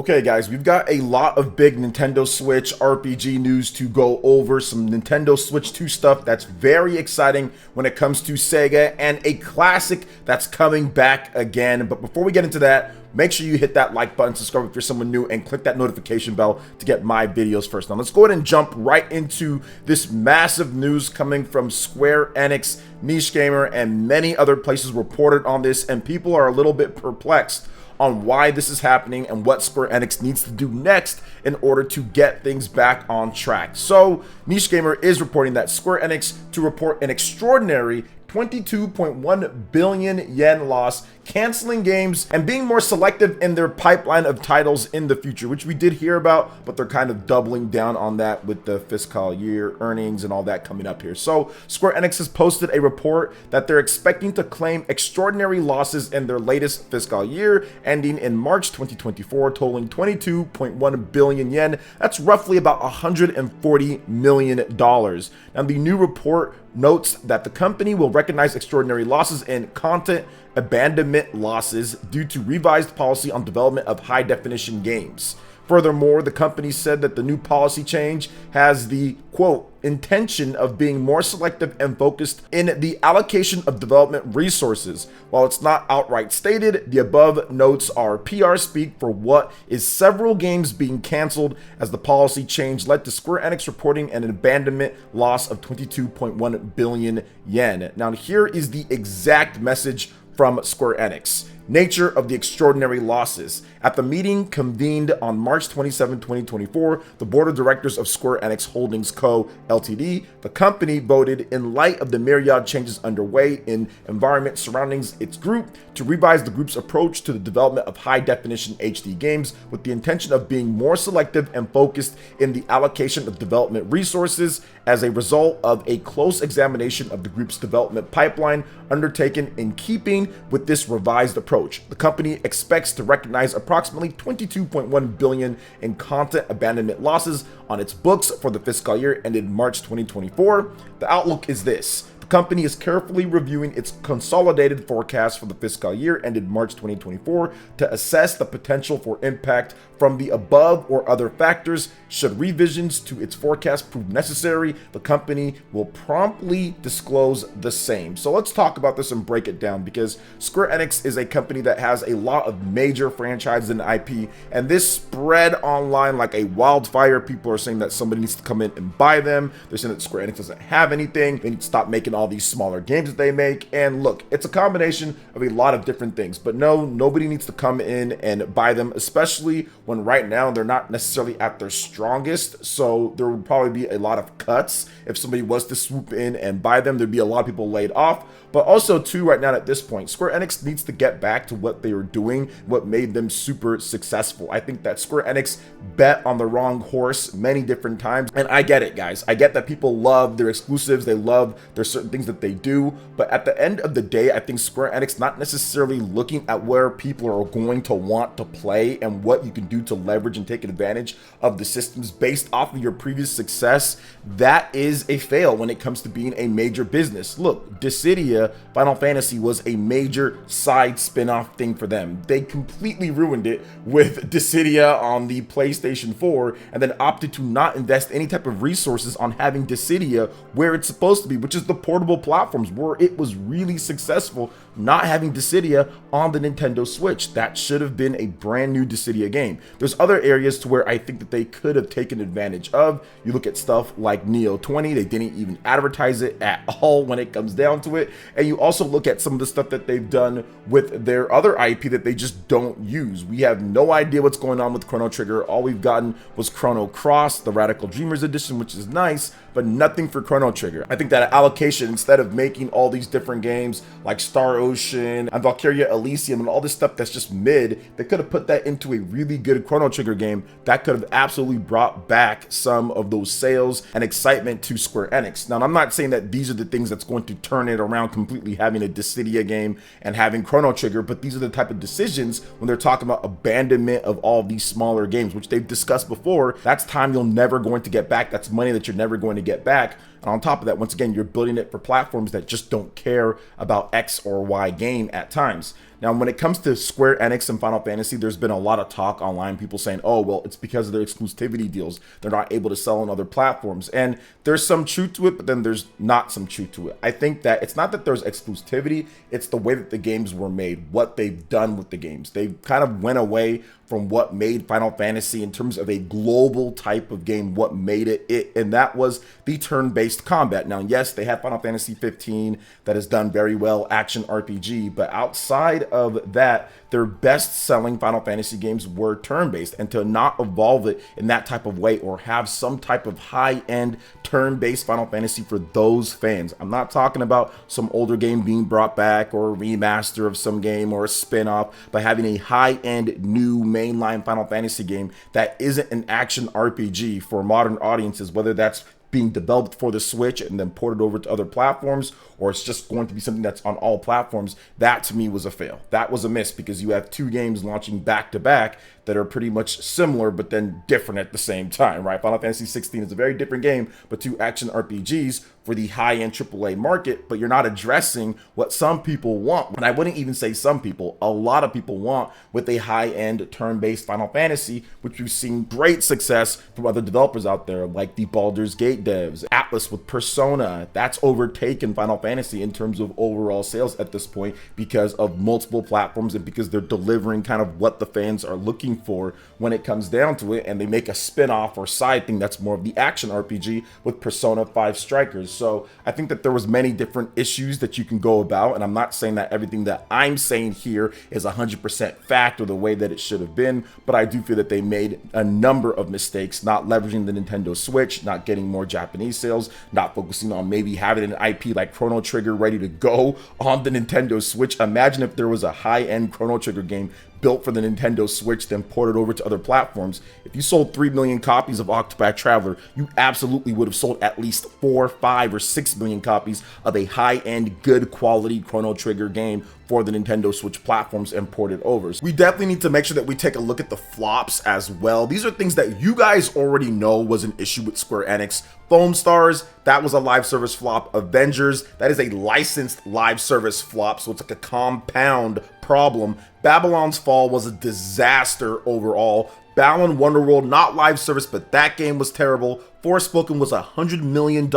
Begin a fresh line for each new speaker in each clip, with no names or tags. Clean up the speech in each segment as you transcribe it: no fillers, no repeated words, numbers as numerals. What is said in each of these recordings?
Okay guys, we've got a lot of big Nintendo Switch RPG news to go over, some Nintendo Switch 2 stuff that's very exciting when it comes to Sega, and a classic that's coming back again. But before we get into that, make sure you hit that like button, subscribe if you're someone new, and click that notification bell to get my videos first. Now let's go ahead and jump right into this massive news coming from Square Enix, NicheGamer, and many other places reported on this, and people are a little bit perplexed on why this is happening and what Square Enix needs to do next in order to get things back on track. So NicheGamer is reporting that Square Enix to report an extraordinary 22.1 billion yen loss, canceling games and being more selective in their pipeline of titles in the future, which we did hear about, but they're kind of doubling down on that with the fiscal year earnings and all that coming up here. So Square Enix has posted a report that they're expecting to claim extraordinary losses in their latest fiscal year ending in March 2024, totaling 22.1 billion yen. That's roughly about $140 million. Now the new report notes that the company will recognize extraordinary losses in content abandonment losses due to revised policy on development of high-definition games. Furthermore, the company said that the new policy change has the, quote, intention of being more selective and focused in the allocation of development resources. While it's not outright stated, the above notes are PR speak for what is several games being canceled, as the policy change led to Square Enix reporting an abandonment loss of 22.1 billion yen. Now here is the exact message from Square Enix. Nature of the extraordinary losses. At the meeting convened on March 27, 2024, the board of directors of Square Enix Holdings Co. Ltd., the company voted, in light of the myriad changes underway in environment surrounding its group, to revise the group's approach to the development of high-definition HD games with the intention of being more selective and focused in the allocation of development resources as a result of a close examination of the group's development pipeline undertaken in keeping with this revised approach. The company expects to recognize approximately 22.1 billion in content abandonment losses on its books for the fiscal year ended March 2024. The outlook is this. The company is carefully reviewing its consolidated forecast for the fiscal year ended March 2024 to assess the potential for impact from the above or other factors. Should revisions to its forecast prove necessary, the company will promptly disclose the same. So let's talk about this and break it down, because Square Enix is a company that has a lot of major franchises and IP, and this spread online like a wildfire. People are saying that somebody needs to come in and buy them. They're saying that Square Enix doesn't have anything. They need to stop making all these smaller games that they make. And look, it's a combination of a lot of different things, but no, nobody needs to come in and buy them, especially when right now they're not necessarily at their strongest. So there would probably be a lot of cuts if somebody was to swoop in and buy them. There'd be a lot of people laid off. But also too, right now at this point, Square Enix needs to get back to what they were doing, what made them super successful. I think that Square Enix bet on the wrong horse many different times, and I get it, guys. I get that people love their exclusives, they love their certain things that they do, but at the end of the day, I think Square Enix not necessarily looking at where people are going to want to play and what you can do to leverage and take advantage of the systems based off of your previous success. That is a fail when it comes to being a major business. Look, Dissidia Final Fantasy was a major side spin-off thing for them. They completely ruined it with Dissidia on the PlayStation 4 and then opted to not invest any type of resources on having Dissidia where it's supposed to be, which is the portable platforms where it was really successful, not having Dissidia on the Nintendo Switch. That should have been a brand new Dissidia game. There's other areas to where I think that they could have taken advantage of. You look at stuff like Neo 20, they didn't even advertise it at all when it comes down to it. And you also look at some of the stuff that they've done with their other IP that they just don't use. We have no idea what's going on with Chrono Trigger. All we've gotten was Chrono Cross, the Radical Dreamers edition, which is nice, but nothing for Chrono Trigger. I think that allocation, instead of making all these different games like Star Ocean and Valkyria Elysium and all this stuff that's just mid, they could have put that into a really good Chrono Trigger game that could have absolutely brought back some of those sales and excitement to Square Enix. Now, I'm not saying that these are the things that's going to turn it around completely, having a Dissidia game and having Chrono Trigger, but these are the type of decisions when they're talking about abandonment of all these smaller games, which they've discussed before. That's time you're never going to get back. That's money that you're never going to get back. And on top of that, once again, you're building it for platforms that just don't care about X or Y game at times. Now, when it comes to Square Enix and Final Fantasy, there's been a lot of talk online, people saying, oh, well, it's because of their exclusivity deals. They're not able to sell on other platforms. And there's some truth to it, but then there's not some truth to it. I think that it's not that there's exclusivity, it's the way that the games were made, what they've done with the games. They kind of went away from what made Final Fantasy in terms of a global type of game, what made it, and that was the turn-based combat. Now, yes, they have Final Fantasy 15 that has done very well, action RPG, but outside of that, their best-selling Final Fantasy games were turn-based, and to not evolve it in that type of way or have some type of high-end turn-based Final Fantasy for those fans. I'm not talking about some older game being brought back or a remaster of some game or a spin-off, but having a high-end new mainline Final Fantasy game that isn't an action RPG for modern audiences, whether that's being developed for the Switch and then ported over to other platforms, or it's just going to be something that's on all platforms. That to me was a fail. That was a miss, because you have two games launching back to back that are pretty much similar but then different at the same time, right? Final Fantasy 16 is a very different game, but two action RPGs for the high-end AAA market, but you're not addressing what some people want. And I wouldn't even say some people, a lot of people want with a high-end turn-based Final Fantasy, which we've seen great success from other developers out there, like the Baldur's Gate devs, Atlas with Persona. That's overtaken Final Fantasy in terms of overall sales at this point because of multiple platforms and because they're delivering kind of what the fans are looking for when it comes down to it, and they make a spin-off or side thing that's more of the action RPG with Persona 5 Strikers. So I think that there was many different issues that you can go about, and I'm not saying that everything that I'm saying here is 100% fact or the way that it should have been, but I do feel that they made a number of mistakes, not leveraging the Nintendo Switch, not getting more Japanese sales, not focusing on maybe having an IP like Chrono Trigger ready to go on the Nintendo Switch. Imagine if there was a high-end Chrono Trigger game built for the Nintendo Switch, then ported over to other platforms. If you sold 3 million copies of Octopath Traveler, you absolutely would have sold at least 4, 5, or 6 million copies of a high-end, good quality Chrono Trigger game for the Nintendo Switch platforms and ported over. So we definitely need to make sure that we take a look at the flops as well. These are things that you guys already know was an issue with Square Enix. Foam Stars, that was a live service flop. Avengers, that is a licensed live service flop, so it's like a compound problem. Babylon's Fall was a disaster overall. Balan Wonderworld, not live service, but that game was terrible. Forspoken was a $100 million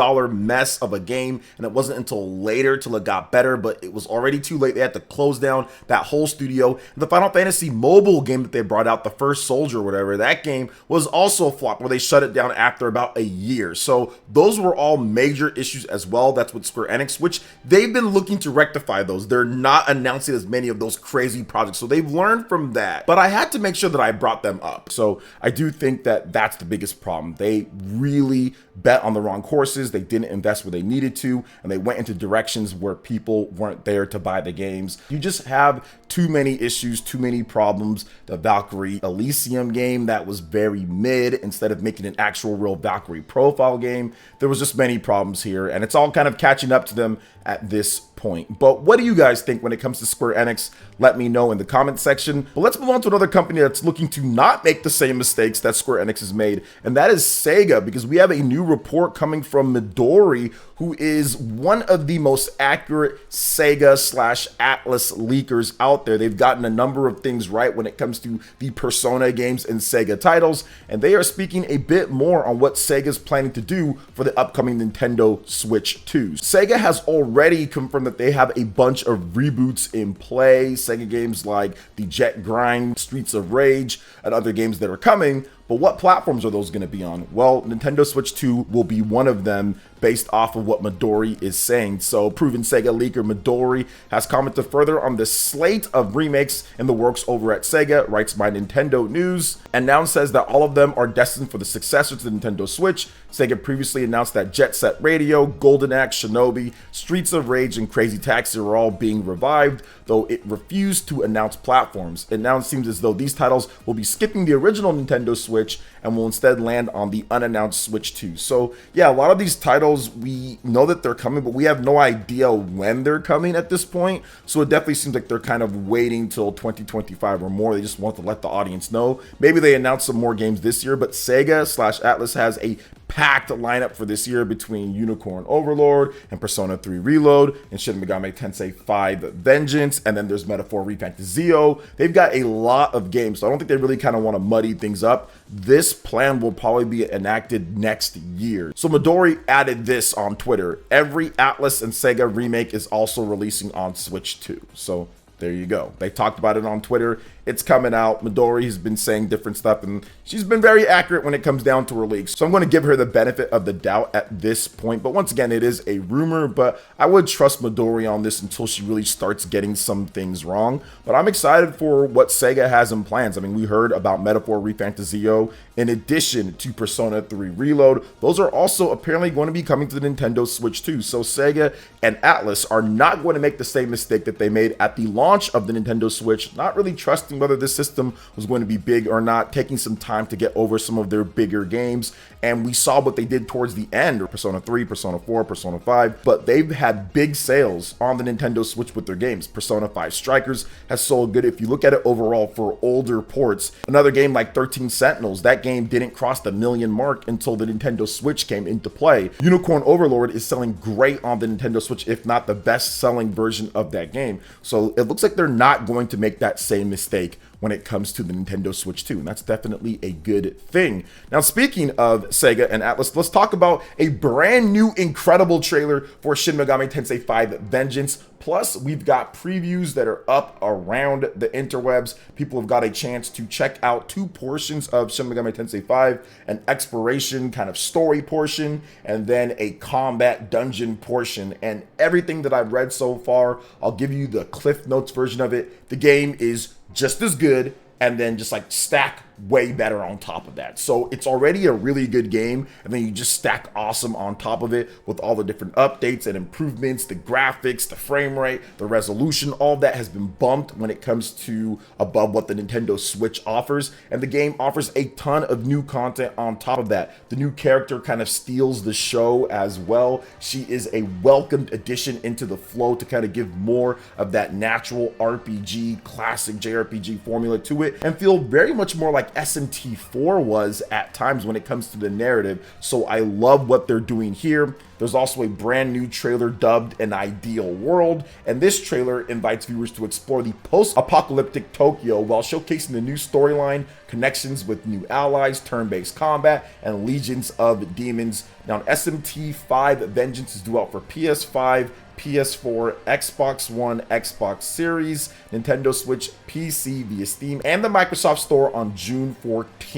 mess of a game, and it wasn't until later till it got better, but it was already too late. They had to close down that whole studio. The Final Fantasy mobile game that they brought out, The First Soldier or whatever, that game was also a flop where they shut it down after about a year. So those were all major issues as well. That's with Square Enix, which they've been looking to rectify those. They're not announcing as many of those crazy projects, so they've learned from that. But I had to make sure that I brought them up. So I do think that that's the biggest problem. They really bet on the wrong courses. They didn't invest where they needed to, and they went into directions where people weren't there to buy the games. You just have too many issues, too many problems. The Valkyrie Elysium game, that was very mid. Instead of making an actual real Valkyrie profile game, there was just many problems here, and it's all kind of catching up to them at this point. But what do you guys think when it comes to Square Enix? Let me know in the comment section. But let's move on to another company that's looking to not make the same mistakes that Square Enix has made, and that is Sega, because we have a new report coming from Midori, who is one of the most accurate Sega/Atlas leakers out there. They've gotten a number of things right when it comes to the Persona games and Sega titles, and they are speaking a bit more on what Sega's planning to do for the upcoming Nintendo Switch 2. Sega has already confirmed that they have a bunch of reboots in play. Sega games like the Jet Grind, Streets of Rage, and other games that are coming. But what platforms are those going to be on? Well, Nintendo Switch 2 will be one of them based off of what Midori is saying. So proven Sega leaker Midori has commented further on the slate of remakes in the works over at Sega, writes MyNintendoNews, and now says that all of them are destined for the successor to the Nintendo Switch. Sega previously announced that Jet Set Radio, Golden Axe, Shinobi, Streets of Rage, and Crazy Taxi are all being revived, though it refused to announce platforms. It now seems as though these titles will be skipping the original Nintendo Switch and will instead land on the unannounced Switch 2. So yeah, a lot of these titles, we know that they're coming, but we have no idea when they're coming at this point. So it definitely seems like they're kind of waiting till 2025 or more. They just want to let the audience know. Maybe they announce some more games this year, but Sega/Atlas has a packed lineup for this year between Unicorn Overlord and Persona 3 Reload and Shin Megami Tensei 5 Vengeance, and then there's Metaphor Refantazio. They've got a lot of games, so I don't think they really kind of want to muddy things up. This plan will probably be enacted next year. So Midori added this on Twitter: every Atlus and Sega remake is also releasing on Switch too. So there you go. They talked about it on Twitter. It's coming out. Midori has been saying different stuff, and she's been very accurate when it comes down to her leaks. So I'm going to give her the benefit of the doubt at this point. But once again, it is a rumor, but I would trust Midori on this until she really starts getting some things wrong. But I'm excited for what Sega has in plans. I mean, we heard about Metaphor Refantazio in addition to Persona 3 Reload. Those are also apparently going to be coming to the Nintendo Switch too. So Sega and Atlus are not going to make the same mistake that they made at the launch of the Nintendo Switch, not really trusting whether this system was going to be big or not, taking some time to get over some of their bigger games. And we saw what they did towards the end, Persona 3, Persona 4, Persona 5, but they've had big sales on the Nintendo Switch with their games. Persona 5 Strikers has sold good. If you look at it overall for older ports, another game like 13 Sentinels, that game didn't cross the million mark until the Nintendo Switch came into play. Unicorn Overlord is selling great on the Nintendo Switch, if not the best selling version of that game. So it looks like they're not going to make that same mistake when it comes to the Nintendo Switch 2, and that's definitely a good thing. Now, speaking of Sega and Atlus, let's talk about a brand new incredible trailer for Shin Megami Tensei 5 Vengeance. Plus, we've got previews that are up around the interwebs. People have got a chance to check out two portions of Shin Megami Tensei 5, an exploration kind of story portion, and then a combat dungeon portion. And everything that I've read so far, I'll give you the Cliff Notes version of it. The game is just as good, and then just like stack way better on top of that. So it's already a really good game, and then you just stack awesome on top of it with all the different updates and improvements, the graphics, the frame rate, the resolution. All that has been bumped when it comes to above what the Nintendo Switch offers, and the game offers a ton of new content on top of that. The new character kind of steals the show as well. She is a welcomed addition into the flow to kind of give more of that natural RPG, classic JRPG formula to it, and feel very much more like SMT4 was at times when it comes to the narrative. So I love what they're doing here. There's also a brand new trailer dubbed An Ideal World, and this trailer invites viewers to explore the post-apocalyptic Tokyo while showcasing the new storyline, connections with new allies, turn-based combat, and legions of demons. Now, SMT5 Vengeance is due out for PS5, PS4, Xbox One, Xbox Series, Nintendo Switch, PC via Steam, and the Microsoft Store on June 14th.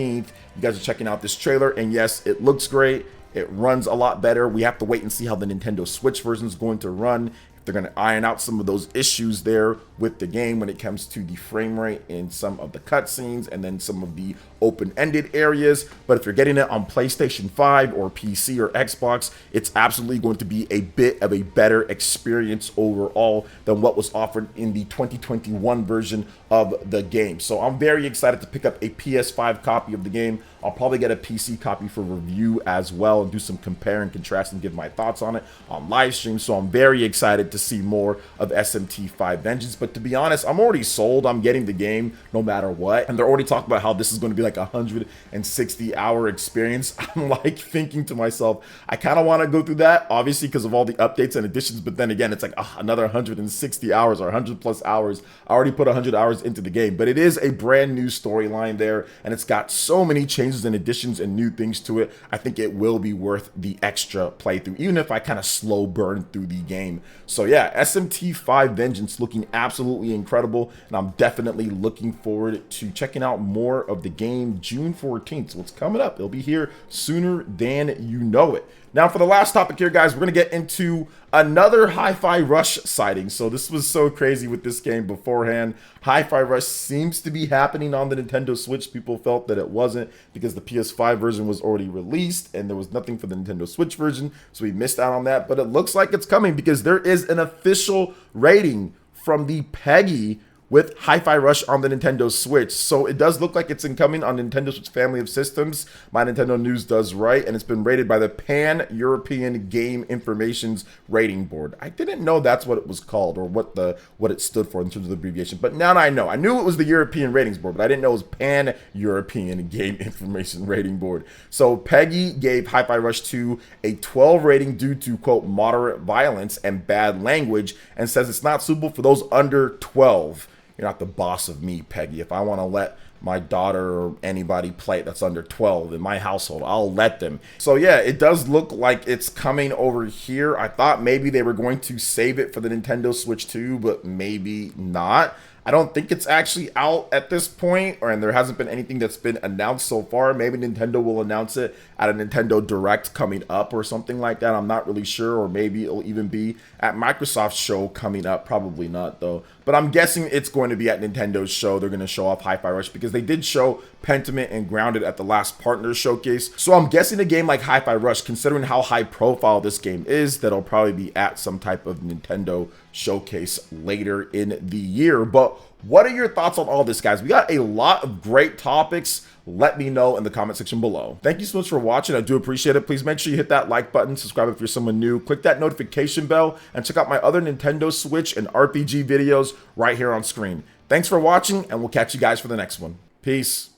You guys are checking out this trailer, and yes, it looks great. It runs a lot better. We have to wait and see how the Nintendo Switch version is going to run. They're going to iron out some of those issues there with the game when it comes to the frame rate in some of the cutscenes and then some of the open-ended areas. But if you're getting it on PlayStation 5 or PC or Xbox, it's absolutely going to be a bit of a better experience overall than what was offered in the 2021 version of the game. So I'm very excited to pick up a PS5 copy of the game. I'll probably get a PC copy for review as well and do some compare and contrast and give my thoughts on it on live stream. So I'm very excited to see more of SMT5 Vengeance. But to be honest, I'm already sold. I'm getting the game no matter what. And they're already talking about how this is going to be like a 160-hour experience. I'm like thinking to myself, I kind of want to go through that, obviously because of all the updates and additions. But then again, it's like another 160 hours or 100 plus hours. I already put 100 hours into the game. But it is a brand new storyline there, and it's got so many changes and additions and new things to it. I think it will be worth the extra playthrough, even if I kind of slow burn through the game. So yeah, SMT5 Vengeance looking absolutely incredible, and I'm definitely looking forward to checking out more of the game June 14th. So it's coming up. It'll be here sooner than you know it. Now, for the last topic here, guys, we're going to get into another Hi-Fi Rush sighting. So this was so crazy with this game beforehand. Hi-Fi Rush seems to be happening on the Nintendo Switch. People felt that it wasn't because the PS5 version was already released and there was nothing for the Nintendo Switch version. So we missed out on that, but it looks like it's coming because there is an official rating from the PEGI with Hi-Fi Rush on the Nintendo Switch. So it does look like it's incoming on Nintendo Switch family of systems. MyNintendoNews does right, and it's been rated by the Pan-European Game Information's Rating Board. I didn't know that's what it was called, or what it stood for in terms of the abbreviation, but now I know. I knew it was the European Ratings Board, but I didn't know it was Pan-European Game Information Rating Board. So PEGI gave Hi-Fi Rush 2 a 12 rating due to, quote, moderate violence and bad language, and says it's not suitable for those under 12. You're not the boss of me, PEGI. If I want to let my daughter or anybody play it that's under 12 in my household, I'll let them. So yeah, it does look like it's coming over here. I thought maybe they were going to save it for the Nintendo Switch 2, but maybe not. I don't think it's actually out at this point, and there hasn't been anything that's been announced so far. Maybe Nintendo will announce it at a Nintendo Direct coming up or something like that. I'm not really sure, or maybe it'll even be at Microsoft's show coming up. Probably not, though. But I'm guessing it's going to be at Nintendo's show. They're going to show off Hi-Fi Rush because they did show Pentiment and Grounded at the last partner showcase. So I'm guessing a game like Hi-Fi Rush, considering how high profile this game is, that'll probably be at some type of Nintendo showcase later in the year. But what are your thoughts on all this, guys? We got a lot of great topics. Let me know in the comment section below. Thank you so much for watching. I do appreciate it. Please make sure you hit that like button, subscribe if you're someone new, click that notification bell, and check out my other Nintendo Switch and RPG videos right here on screen. Thanks for watching, and we'll catch you guys for the next one. Peace.